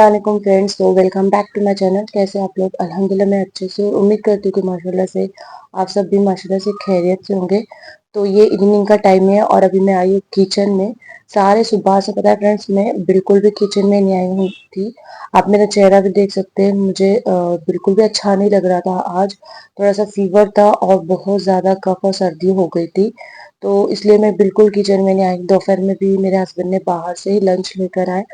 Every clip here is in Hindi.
अस्सलाम फ्रेंड्स, तो welcome back to my channel. कैसे आप लोग? अल्हम्दुलिल्लाह मैं अच्छे से उम्मीद करती हूँ कि माशाल्लाह से आप सब भी माशाल्लाह से खैरियत से होंगे। तो ये इवनिंग का टाइम है और अभी मैं आई हूँ किचन में। सारे सुबह से पता है फ्रेंड्स, मैं बिल्कुल भी किचन में नहीं आई हुई थी। आप मेरा चेहरा भी देख सकते हैं, मुझे बिल्कुल भी अच्छा नहीं लग रहा था। आज थोड़ा सा फीवर था और बहुत ज़्यादा कफ और सर्दी हो गई थी, तो इसलिए मैं बिल्कुल किचन में नहीं आई। दोपहर में भी मेरे हस्बैंड ने बाहर से ही लंच लेकर आए,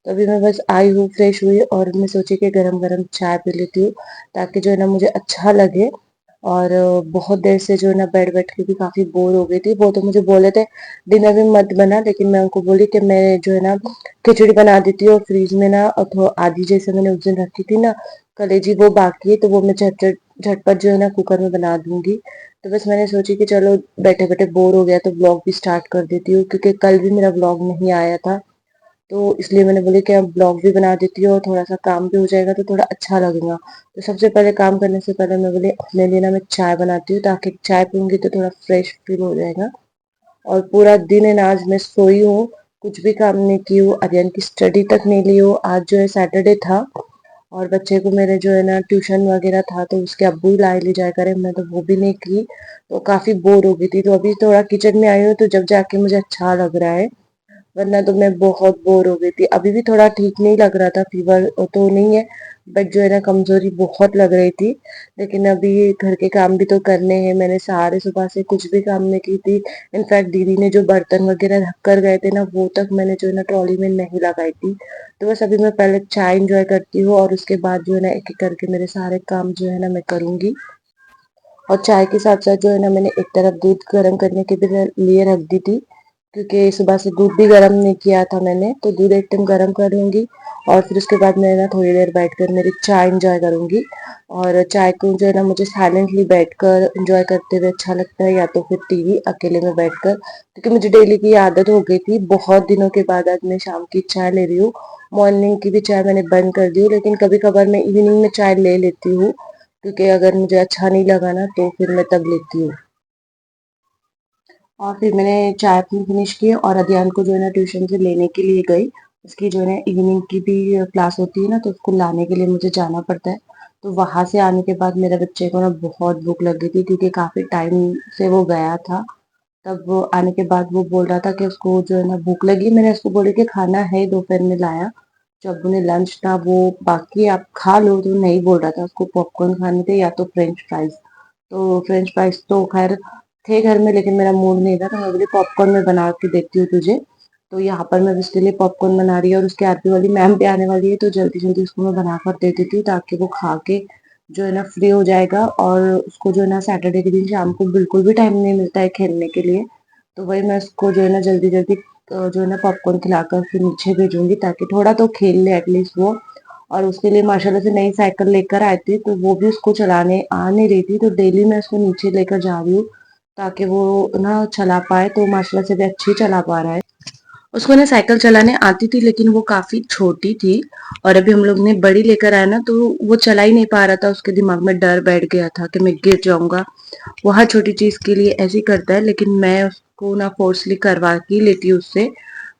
तो अभी मैं बस आई हूँ, फ्रेश हुई और मैं सोची कि गरम गरम चाय पी लेती हूँ ताकि जो है ना मुझे अच्छा लगे। और बहुत देर से जो है ना बेड बैठ के भी काफी बोर हो गई थी। वो तो मुझे बोले थे डिनर भी मत बना, लेकिन मैं उनको बोली कि मैं जो है ना खिचड़ी बना देती हूँ और फ्रीज में ना आधी जैसे मैंने उस दिन रखी थी ना कलेजी, वो बाकी है, तो वो मैं झटपट जो है ना कुकर में बना दूंगी। तो बस मैंने सोची कि चलो बैठे बैठे बोर हो गया तो ब्लॉग भी स्टार्ट कर देती हूँ, क्योंकि कल भी मेरा ब्लॉग नहीं आया था। तो इसलिए मैंने बोली कि अब ब्लॉग भी बना देती हूँ और थोड़ा सा काम भी हो जाएगा तो थोड़ा अच्छा लगेगा। तो सबसे पहले काम करने से पहले मैं बोली अपने लिए ना मैं चाय बनाती हूँ, ताकि चाय पीऊंगी तो थोड़ा फ्रेश फील हो जाएगा। और पूरा दिन है ना आज मैं सोई हूँ, कुछ भी काम नहीं की हूँ, अरियन की स्टडी तक नहीं ली हूँ। आज जो है सैटरडे था और बच्चे को मेरे जो है ना ट्यूशन वगैरह था, तो उसके अब्बू ही लाए ले जाया करे, मैं तो वो भी नहीं की। तो काफी बोर हो गई थी, तो अभी थोड़ा किचन में आई हूँ तो जब जाके मुझे अच्छा लग रहा है, वरना तो मैं बहुत बोर हो गई थी। अभी भी थोड़ा ठीक नहीं लग रहा था, फीवर तो नहीं है, बट जो है ना कमजोरी बहुत लग रही थी। लेकिन अभी घर के काम भी तो करने हैं, मैंने सारे सुबह से कुछ भी काम नहीं की थी। इनफैक्ट दीदी ने जो बर्तन वगैरह रख कर गए थे ना, वो तक मैंने जो है ना ट्रॉली में नहीं लगाई थी। तो बस अभी मैं पहले चाय इंजॉय करती हूँ और उसके बाद जो है ना एक एक करके मेरे सारे काम जो है ना मैं करूंगी। और चाय के साथ साथ जो है ना मैंने एक तरफ दूध गर्म करने के भी लिए रख दी थी, क्योंकि सुबह से दूध भी गर्म नहीं किया था मैंने, तो दूध एक टाइम गर्म कर लूंगी और फिर उसके बाद मैं ना थोड़ी देर बैठकर मेरी चाय इंजॉय करूंगी। और चाय को जो है ना मुझे साइलेंटली बैठकर इंजॉय करते हुए अच्छा लगता है, या तो फिर टीवी अकेले में बैठकर, क्योंकि मुझे डेली की आदत हो गई थी। बहुत दिनों के बाद आज मैं शाम की चाय ले रही हूँ। मॉर्निंग की भी चाय मैंने बंद कर दी हूँ, लेकिन कभी कभार मैं इवनिंग में चाय ले लेती हूँ, क्योंकि अगर मुझे अच्छा नहीं लगा ना तो फिर मैं तब लेती हूँ। और फिर मैंने चाय अपनी फिनिश की और अध्ययन को जो है ना ट्यूशन से लेने के लिए गई। उसकी जो है ना इवनिंग की भी क्लास होती है ना, तो उसको लाने के लिए मुझे जाना पड़ता है। तो वहां से आने के बाद मेरे बच्चे को ना बहुत भूख लग गई थी, क्योंकि काफी टाइम से वो गया था। तब वो आने के बाद वो बोल रहा था कि उसको जो है ना भूख लगी। मैंने उसको बोली कि खाना है, दोपहर में लाया। जब उन्हें लंच था वो बाकी आप खा लो, तो नहीं बोल रहा था, उसको पॉपकॉर्न खाने थे या तो फ्रेंच फ्राइज। तो फ्रेंच फ्राइज तो खैर थे घर में, लेकिन मेरा मूड नहीं था, तो मैं बोली पॉपकॉर्न में बना के देती हूँ तुझे। तो यहाँ पर मैं उसके लिए पॉपकॉर्न बना रही है और उसके आरती वाली मैम भी आने वाली है, तो जल्दी जल्दी उसको मैं बना कर दे देती हूँ, ताकि वो खा के जो है ना फ्री हो जाएगा। और उसको जो है ना सैटरडे के दिन शाम को बिल्कुल भी टाइम नहीं मिलता है खेलने के लिए, तो वही मैं उसको जो है ना जल्दी जल्दी जो है ना पॉपकॉर्न खिलाकर फिर नीचे भेजूंगी, ताकि थोड़ा तो खेल ले एटलीस्ट वो। और उसके लिए माशाल्लाह से नई साइकिल लेकर आए थे, तो वो भी उसको चलाने आ नहीं रही थी, तो डेली मैं उसको नीचे लेकर जा रही हूँ ताकि वो ना चला पाए। तो माशाल्लाह से भी अच्छी चला पा रहा है। उसको ना साइकिल चलाने आती थी, लेकिन वो काफी छोटी थी, और अभी हम लोग ने बड़ी लेकर आया ना, तो वो चला ही नहीं पा रहा था। उसके दिमाग में डर बैठ गया था कि मैं गिर जाऊंगा। वो हर छोटी चीज के लिए ऐसे ही करता है, लेकिन मैं उसको ना फोर्सली करवा के लेती हूँ उससे।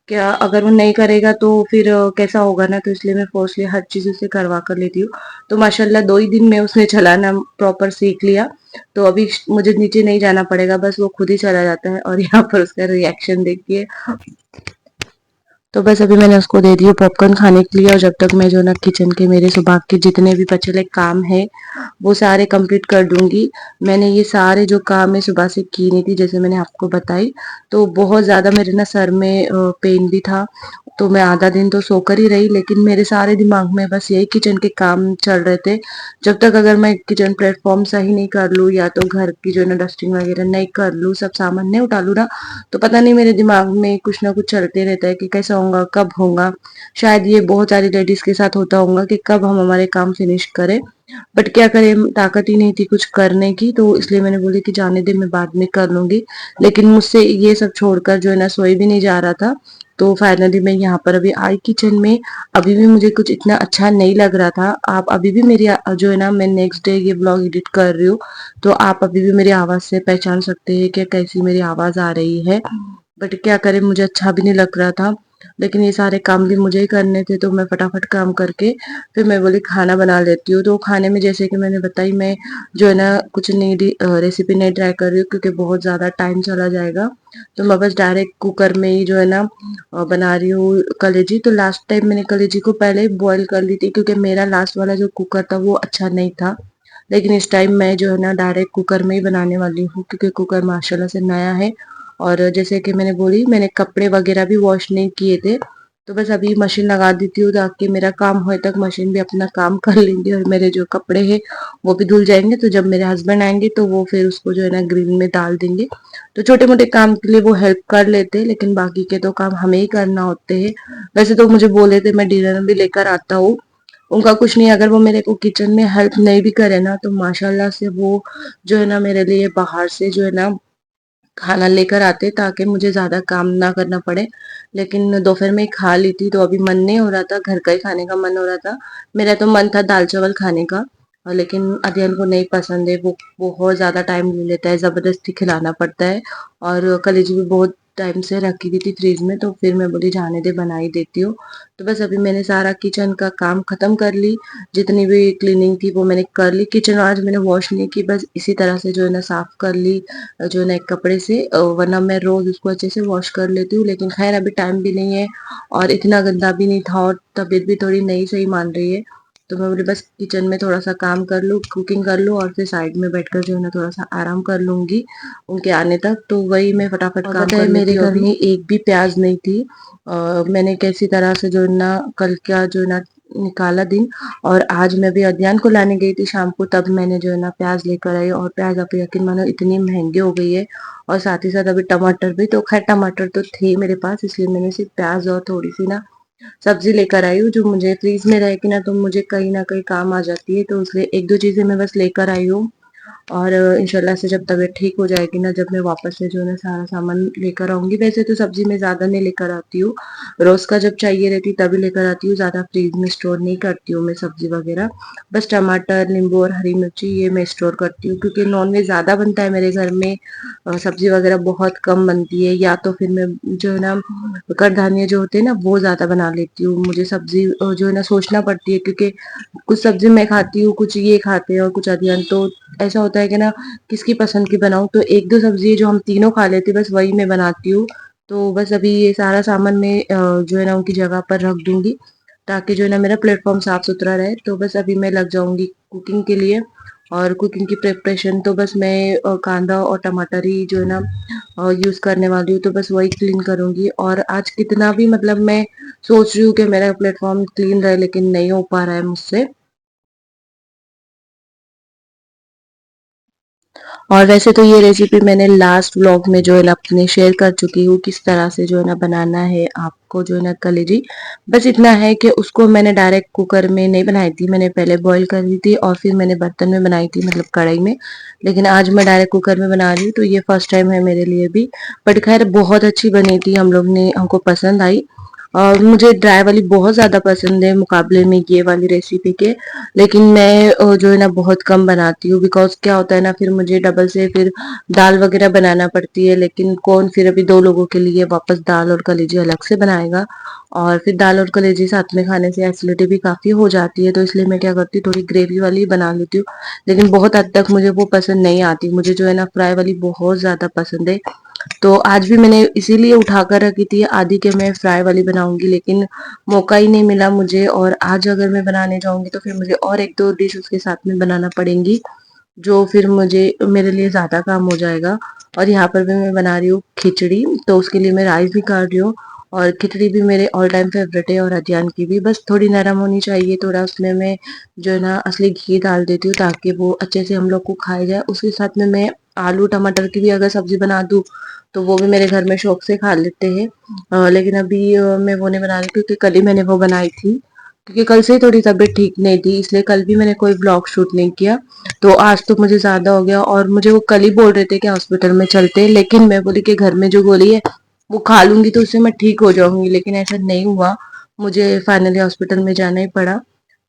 क्या अगर वो नहीं करेगा तो फिर कैसा होगा ना, तो इसलिए मैं फोर्सली हर चीज उससे करवा कर लेती हूँ। तो माशाल्लाह 2 ही दिन में उसने चलाना प्रॉपर सीख लिया। तो अभी मुझे नीचे नहीं जाना पड़ेगा, बस वो खुद ही चला जाता है। और यहाँ पर उसका रिएक्शन देखिए। तो बस अभी मैंने उसको दे दिया पॉपकॉर्न खाने के लिए, और जब तक मैं जो ना किचन के मेरे सुबह के जितने भी बचे हुए काम है वो सारे कंप्लीट कर दूंगी। मैंने ये सारे जो काम है सुबह से की नहीं थी, जैसे मैंने आपको बताई। तो बहुत ज्यादा मेरे ना सर में पेन भी था, तो मैं आधा दिन तो सोकर ही रही, लेकिन मेरे सारे दिमाग में बस यही किचन के काम चल रहे थे। जब तक अगर मैं किचन प्लेटफॉर्म सही नहीं कर लूँ, या तो घर की जो है ना डस्टिंग वगैरह नहीं कर लूँ, सब सामान नहीं उठा लूँ ना, तो पता नहीं मेरे दिमाग में कुछ ना कुछ चलते रहता है कि कैसा होगा, कब होगा। शायद ये बहुत सारी लेडीज के साथ होता होगा कि कब हम हमारे काम फिनिश करें। बट क्या करें, ताकत ही नहीं थी कुछ करने की, तो इसलिए मैंने बोली कि जाने दे, मैं बाद में कर लूंगी। लेकिन मुझसे ये सब छोड़कर जो है ना सोई भी नहीं जा रहा था। तो फाइनली मैं यहाँ पर अभी आई किचन में। अभी भी मुझे कुछ इतना अच्छा नहीं लग रहा था। आप अभी भी मेरी जो है ना, मैं नेक्स्ट डे ये ब्लॉग एडिट कर रही हूँ, तो आप अभी भी मेरी आवाज से पहचान सकते हैं कि कैसी मेरी आवाज आ रही है। बट क्या करें, मुझे अच्छा भी नहीं लग रहा था। लेकिन ये सारे काम भी मुझे ही करने थे, तो मैं फटाफट काम करके फिर मैं बोली खाना बना लेती हूँ। तो खाने में जैसे कि मैंने बताई, मैं जो है ना कुछ नई रेसिपी नहीं ट्राई कर रही हूँ, क्योंकि बहुत ज़्यादा टाइम चला जाएगा। तो मैं बस डायरेक्ट कुकर में ही जो है ना बना रही हूँ कलेजी। तो लास्ट टाइम मैंने कलेजी को पहले ही बॉईल कर ली थी, क्योंकि मेरा लास्ट वाला जो कुकर था वो अच्छा नहीं था। लेकिन इस टाइम मैं जो है ना डायरेक्ट कुकर में ही बनाने वाली हूँ, क्योंकि कुकर माशाल्लाह से नया है। और जैसे कि मैंने बोली, मैंने कपड़े वगैरह भी वॉश नहीं किए थे, तो बस अभी मशीन लगा देती हूँ ताकि मेरा काम होए तक मशीन भी अपना काम कर लेंगी, और मेरे जो कपड़े हैं वो भी धुल जाएंगे। तो जब मेरे हस्बैंड आएंगे तो वो फिर उसको जो है ना ग्रिल में डाल देंगे। तो छोटे मोटे काम के लिए वो हेल्प कर लेते हैं, लेकिन बाकी के तो काम हमें ही करना होते हैं। वैसे तो मुझे बोले थे मैं डिनर भी लेकर आता हूँ, उनका कुछ नहीं, अगर वो मेरे को किचन में हेल्प नहीं भी करे ना, तो माशाल्लाह से वो जो है ना मेरे लिए बाहर से जो है ना खाना लेकर आते, ताकि मुझे ज़्यादा काम ना करना पड़े। लेकिन दोपहर में ही खा ली थी, तो अभी मन नहीं हो रहा था, घर का ही खाने का मन हो रहा था। मेरा तो मन था दाल चावल खाने का, लेकिन अध्ययन को नहीं पसंद है, वो बहुत ज़्यादा टाइम ले लेता है, ज़बरदस्ती खिलाना पड़ता है। और कलेजी भी बहुत टाइम से रखी हुई थी फ्रिज में, तो फिर मैं बोली जाने दे, बना ही देती हूँ। तो बस अभी मैंने सारा किचन का काम खत्म कर ली, जितनी भी क्लीनिंग थी वो मैंने कर ली। किचन आज मैंने वॉश नहीं की, बस इसी तरह से जो है ना साफ कर ली, जो है ना एक कपड़े से, वरना मैं रोज उसको अच्छे से वॉश कर लेती हूँ। लेकिन खैर अभी टाइम भी नहीं है, और इतना गंदा भी नहीं था, और तबीयत भी थोड़ी नहीं सही मान रही है। तो मैं बोली बस किचन में थोड़ा सा काम कर लूँ, कुकिंग कर लूँ, और फिर साइड में बैठकर जो है ना थोड़ा सा आराम कर लूंगी उनके आने तक। तो वही मैं फटाफट और काम पता है कर मेरे लेती हूँ घर अभी। में एक भी प्याज नहीं थी। मैंने कैसी तरह से जो है ना कल क्या जो है ना निकाला दिन, और आज मैं भी अध्ययन को लाने गई थी शाम को, तब मैंने जो है ना प्याज लेकर आई। और प्याज आप यकीन मानो इतनी महंगी हो गई है, और साथ ही साथ अभी टमाटर भी। तो खैर टमाटर तो थे मेरे पास, इसलिए मैंने सिर्फ प्याज और थोड़ी सी ना सब्जी लेकर आई हूँ, जो मुझे फ्रीज में रहेगी ना तो मुझे कहीं ना कहीं काम आ जाती है। तो इसलिए एक दो चीजें मैं बस लेकर आई हूँ, और इंशाल्लाह से जब तबीयत ठीक हो जाएगी ना, जब मैं वापस से जो है ना सारा सामान लेकर आऊंगी। वैसे तो सब्जी मैं ज्यादा नहीं लेकर आती हूँ, रोज का जब चाहिए रहती तभी लेकर आती हूँ, ज्यादा फ्रीज में स्टोर नहीं करती हूँ मैं सब्जी वगैरह। बस टमाटर, नींबू और हरी मिर्ची ये मैं स्टोर करती हूँ, क्योंकि नॉनवेज ज्यादा बनता है मेरे घर में, सब्जी वगैरह बहुत कम बनती है। या तो फिर मैं जो है ना कड़धान्य जो होते हैं ना वो ज्यादा बना लेती हूँ। मुझे सब्जी जो है ना सोचना पड़ती है, क्योंकि कुछ सब्जी मैं खाती हूँ, कुछ ये खाते हैं, और कुछ अध्ययन। तो ऐसा होता है कि ना किसकी पसंद की बनाऊं, तो एक दो सब्जी है जो हम तीनों खा लेते हैं, बस वही मैं बनाती हूँ। तो बस अभी ये सारा सामान मैं जो है ना उनकी जगह पर रख दूंगी, ताकि जो है ना मेरा प्लेटफॉर्म साफ सुथरा रहे। तो बस अभी मैं लग जाऊंगी कुकिंग के लिए, और कुकिंग की प्रिपरेशन तो बस मैं कांदा और टमाटर ही जो है ना यूज करने वाली हूँ। तो बस वही क्लीन करूंगी, और आज कितना भी मतलब मैं सोच रही हूँ कि मेरा प्लेटफॉर्म क्लीन रहे, लेकिन नहीं हो पा रहा है मुझसे। और वैसे तो ये रेसिपी मैंने लास्ट व्लॉग में जो है ना अपने शेयर कर चुकी हूँ, किस तरह से जो है ना बनाना है आपको जो है ना कलेजी। बस इतना है कि उसको मैंने डायरेक्ट कुकर में नहीं बनाई थी, मैंने पहले बॉईल कर दी थी और फिर मैंने बर्तन में बनाई थी, मतलब कढ़ाई में। लेकिन आज मैं डायरेक्ट कुकर में बना रही हूँ, तो ये फर्स्ट टाइम है मेरे लिए भी। बट खैर बहुत अच्छी बनी थी, हम लोग ने हमको पसंद आई। और मुझे ड्राई वाली बहुत ज़्यादा पसंद है मुकाबले में ये वाली रेसिपी के। लेकिन मैं जो है ना बहुत कम बनाती हूँ, बिकॉज क्या होता है ना फिर मुझे डबल से फिर दाल वगैरह बनाना पड़ती है। लेकिन कौन फिर अभी दो लोगों के लिए वापस दाल और कलेजी अलग से बनाएगा, और फिर दाल और कलेजी साथ में खाने से एसिडिटी भी काफ़ी हो जाती है। तो इसलिए मैं क्या करती हूँ, थोड़ी ग्रेवी वाली बना लेती हूँ। लेकिन बहुत हद तक मुझे वो पसंद नहीं आती, मुझे जो है ना फ्राई वाली बहुत ज़्यादा पसंद है। तो आज भी मैंने इसीलिए उठाकर रखी थी आदि के मैं फ्राई वाली बनाऊंगी, लेकिन मौका ही नहीं मिला मुझे। और आज अगर मैं बनाने जाऊंगी तो फिर मुझे और एक दो डिश उसके साथ में बनाना पड़ेंगी, जो फिर मुझे मेरे लिए ज्यादा काम हो जाएगा। और यहाँ पर भी मैं बना रही हूँ खिचड़ी, तो उसके लिए मैं राइस भी काट रही हूँ। और खिचड़ी भी मेरे ऑल टाइम फेवरेट है, और अजवान की भी, बस थोड़ी नरम होनी चाहिए, थोड़ा उसमें मैं जो है ना असली घी डाल देती हूँ, ताकि वो अच्छे से हम लोग को खाया जाए। उसके साथ में मैं आलू टमाटर की भी अगर सब्जी बना दूँ तो वो भी मेरे घर में शौक से खा लेते हैं। लेकिन अभी मैं वो नहीं बना रही, क्योंकि कल ही मैंने वो बनाई थी, क्योंकि कल से ही थोड़ी तबीयत ठीक नहीं थी, इसलिए कल भी मैंने कोई ब्लॉग शूट नहीं किया। तो आज तो मुझे ज्यादा हो गया, और मुझे वो कल ही बोल रहे थे कि हॉस्पिटल में चलते हैं, लेकिन मैं बोली कि घर में जो गोली है वो खा लूंगी तो उससे मैं ठीक हो जाऊंगी, लेकिन ऐसा नहीं हुआ। मुझे फाइनली हॉस्पिटल में जाना ही पड़ा।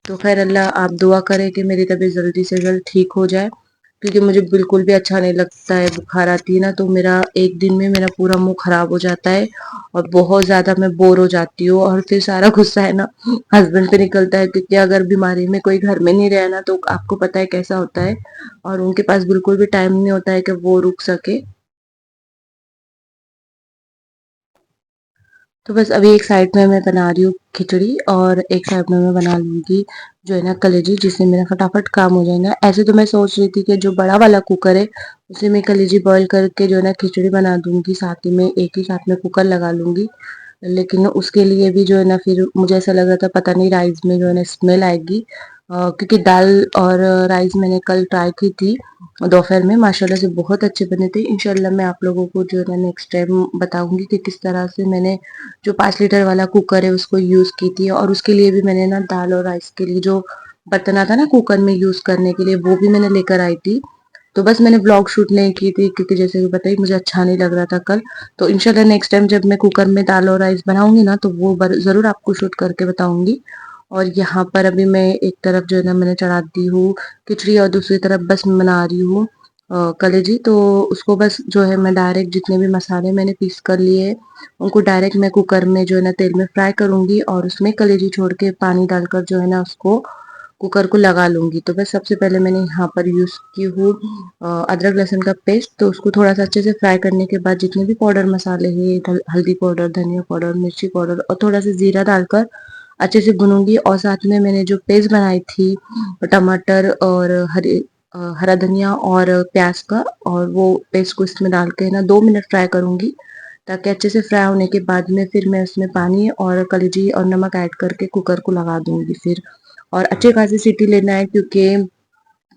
तो खैर अल्लाह आप दुआ करें कि मेरी तबीयत जल्दी से जल्द ठीक हो जाए। क्योंकि मुझे बिल्कुल भी अच्छा नहीं लगता है, बुखार आती है ना तो मेरा एक दिन में मेरा पूरा मुंह खराब हो जाता है और बहुत ज्यादा मैं बोर हो जाती हूँ और फिर सारा गुस्सा है ना हस्बैंड पे निकलता है, क्योंकि अगर बीमारी में कोई घर में नहीं रहे ना तो आपको पता है कैसा होता है, और उनके पास बिल्कुल भी टाइम नहीं होता है कि वो रुक सके। तो बस अभी एक साइड में मैं बना रही हूँ खिचड़ी और एक साइड में मैं बना लूंगी जो है ना कलेजी, जिससे मेरा फटाफट काम हो जाएगा। ऐसे तो मैं सोच रही थी कि जो बड़ा वाला कुकर है उसे मैं कलेजी बॉईल करके जो है ना खिचड़ी बना दूंगी, साथ ही में एक ही साथ में कुकर लगा लूंगी। लेकिन उसके लिए भी जो है ना फिर मुझे ऐसा लग रहा था पता नहीं राइस में जो है ना स्मेल आएगी, क्योंकि दाल और राइस मैंने कल ट्राई की थी दोपहर में, माशाल्लाह से बहुत अच्छे बने थे। इंशाल्लाह मैं आप लोगों को जो है ना नेक्स्ट टाइम बताऊंगी कि किस तरह से मैंने जो 5 लीटर वाला कुकर है उसको यूज की थी, और उसके लिए भी मैंने ना दाल और राइस के लिए जो बर्तन आता ना कुकर में यूज करने के लिए वो भी मैंने लेकर आई थी। तो बस मैंने ब्लॉग शूट नहीं की थी क्योंकि जैसे कि बताइए मुझे अच्छा नहीं लग रहा था कल। तो इंशाल्लाह नेक्स्ट टाइम जब मैं कुकर में दाल और राइस बनाऊंगी ना तो वो जरूर आपको शूट करके बताऊंगी। और यहाँ पर अभी मैं एक तरफ जो है ना मैंने चढ़ा दी हूँ खिचड़ी और दूसरी तरफ बस मैं बना रही हूँ कलेजी। तो उसको बस जो है मैं डायरेक्ट जितने भी मसाले मैंने पीस कर लिए हैं उनको डायरेक्ट मैं कुकर में जो है ना तेल में फ्राई करूंगी और उसमें कलेजी छोड़ के पानी डालकर जो है ना उसको कुकर को लगा लूंगी। तो बस सबसे पहले मैंने यहाँ पर यूज की हूँ अदरक लहसुन का पेस्ट। तो उसको थोड़ा सा अच्छे से फ्राई करने के बाद जितने भी पाउडर मसाले हैं हल्दी पाउडर, धनिया पाउडर, मिर्ची पाउडर और थोड़ा सा जीरा डालकर अच्छे से भूनूंगी। और साथ में मैंने जो पेस्ट बनाई थी टमाटर और हरा धनिया और प्याज का, और वो पेस्ट को इसमें डाल के ना 2 मिनट फ्राई करूंगी, ताकि अच्छे से फ्राई होने के बाद में फिर मैं उसमें पानी और कलेजी और नमक ऐड करके कुकर को लगा दूंगी फिर। और अच्छी खासी सीटी लेना है क्योंकि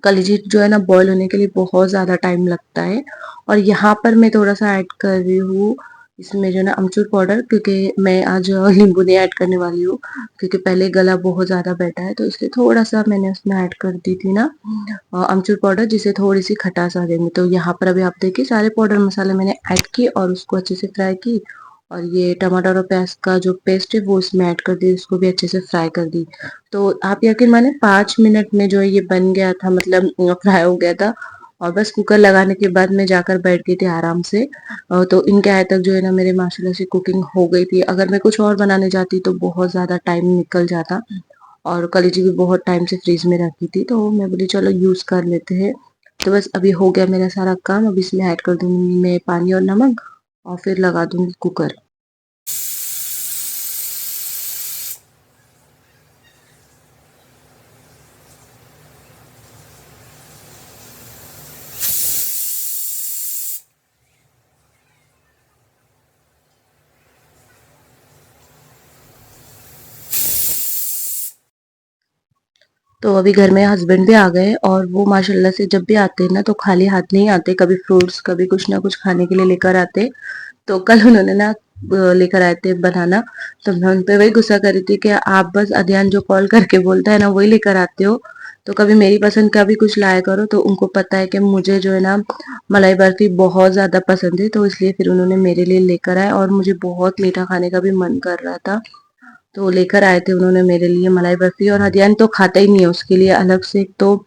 कलेजी जो है ना बॉईल होने के लिए बहुत ज़्यादा टाइम लगता है। और यहाँ पर मैं थोड़ा-सा ऐड कर रही हूँ इसमें जो है ना अमचूर पाउडर, क्योंकि मैं आज नींबू नहीं ऐड करने वाली हूँ, क्योंकि पहले गला बहुत ज़्यादा बैठा है तो इसलिए थोड़ा-सा मैंने उसमें ऐड कर दी थी ना अमचूर पाउडर, जिससे थोड़ी-सी खटास आ जाएगी। तो यहाँ पर अभी आप देखिए सारे पाउडर मसाले मैंने ऐड किए और उसको अच्छे से फ्राई की, और ये टमाटर और प्याज का जो पेस्ट है वो इसमें ऐड कर दी, उसको भी अच्छे से फ्राई कर दी। तो आप यकीन माने 5 मिनट में जो है ये बन गया था, मतलब फ्राई हो गया था। और बस कुकर लगाने के बाद मैं जाकर बैठ गई थी आराम से। तो इनके आए तक जो है ना मेरे माशाल्लाह से कुकिंग हो गई थी। अगर मैं कुछ और बनाने जाती तो बहुत ज़्यादा टाइम निकल जाता, और कलीजी भी बहुत टाइम से फ्रीज में रखी थी तो मैं बोली चलो यूज़ कर लेते हैं। तो बस अभी हो गया मेरा सारा काम, अब इसमें ऐड कर दूंगी मैं पानी और नमक और फिर लगा दूंगी कुकर। तो अभी घर में हस्बैंड भी आ गए और वो माशाल्लाह से जब भी आते हैं ना तो खाली हाथ नहीं आते, कभी फ्रूट्स कभी कुछ ना कुछ खाने के लिए लेकर आते। तो कल उन्होंने ना लेकर आए थे बनाना। तो मैं उन पे वही गुस्सा कर रही थी कि आप बस अध्ययन जो कॉल करके बोलता है ना वही लेकर आते हो, तो कभी मेरी पसंद का भी कुछ लाया करो। तो उनको पता है कि मुझे जो है ना मलाई बर्फी बहुत ज्यादा पसंद है, तो इसलिए फिर उन्होंने मेरे लिए लेकर आए, और मुझे बहुत मीठा खाने का भी मन कर रहा था तो लेकर आए थे उन्होंने मेरे लिए मलाई बर्फी। और हदियान तो खाता ही नहीं है, उसके लिए अलग से एक तो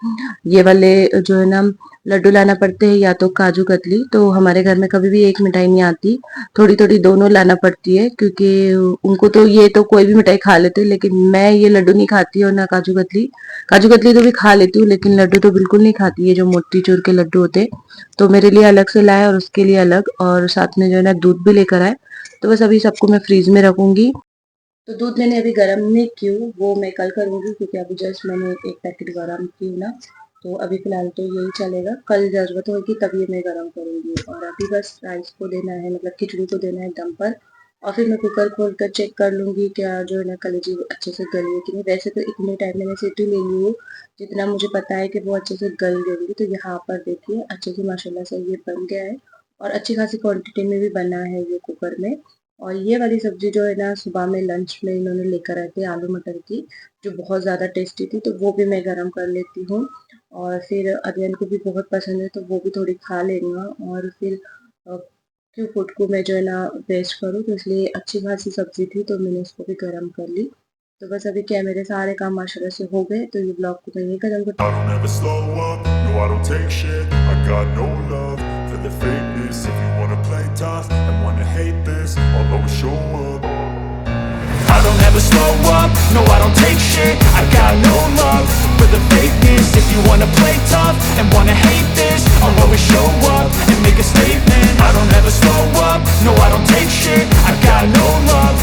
ये वाले जो है ना लड्डू लाना पड़ते हैं या तो काजू कतली। तो हमारे घर में कभी भी एक मिठाई नहीं आती, थोड़ी थोड़ी दोनों लाना पड़ती है, क्योंकि उनको तो ये तो कोई भी मिठाई खा लेते हैं, लेकिन मैं ये लड्डू नहीं खाती और ना काजू कतली। काजू कतली तो भी खा लेती हूँ लेकिन लड्डू तो बिल्कुल नहीं खाती, ये जो मोती चूर के लड्डू होते हैं। तो मेरे लिए अलग से लाए और उसके लिए अलग, और साथ में जो है ना दूध भी लेकर आए। तो बस अभी सबको मैं फ्रीज में रखूंगी। तो दूध मैंने अभी गर्म नहीं की हूँ, वो मैं कल करूँगी, क्योंकि अभी जस्ट मैंने एक पैकेट गर्म की हूँ ना। तो अभी फ़िलहाल तो यही चलेगा, कल ज़रूरत होगी तब ये मैं गर्म करूँगी। और अभी बस राइस को देना है, मतलब खिचड़ी को देना है दम पर, और फिर मैं कुकर खोल कर चेक कर लूँगी क्या जो है ना कलेजी अच्छे से गली है कि नहीं। वैसे तो इतने टाइम मैंने सीटी ले ली हूँ जितना मुझे पता है कि वो अच्छे से गल गई होंगी। तो यहाँ पर देखिए अच्छे से माशाल्लाह से ये बन गया है, और अच्छी खासी क्वांटिटी में भी बना है ये कुकर में। और ये वाली सब्जी जो है ना सुबह में लंच में इन्होंने लेकर आए थे आलू मटर की, जो बहुत ज़्यादा टेस्टी थी, तो वो भी मैं गरम कर लेती हूँ। और फिर अरियन को भी बहुत पसंद है तो वो भी थोड़ी खा लेगा, और फिर क्यों फूड को मैं जो है ना वेस्ट करूँ, तो इसलिए अच्छी खासी सब्जी थी तो मैंने उसको भी गरम कर ली। तो बस अभी क्या मेरे सारे काम माशाल्लाह से हो गए, तो ये ब्लॉग को मैं यहीं खत्म करती हूँ। no I don't take shit. I got no love for the fakeness. If you wanna play tough and wanna hate this, I'll always show up. I don't ever slow up, no I don't take shit. I got no love for the fakeness. If you wanna play tough and wanna hate this, I'll always show up and make a statement. I don't ever slow up, no I don't take shit. I got no love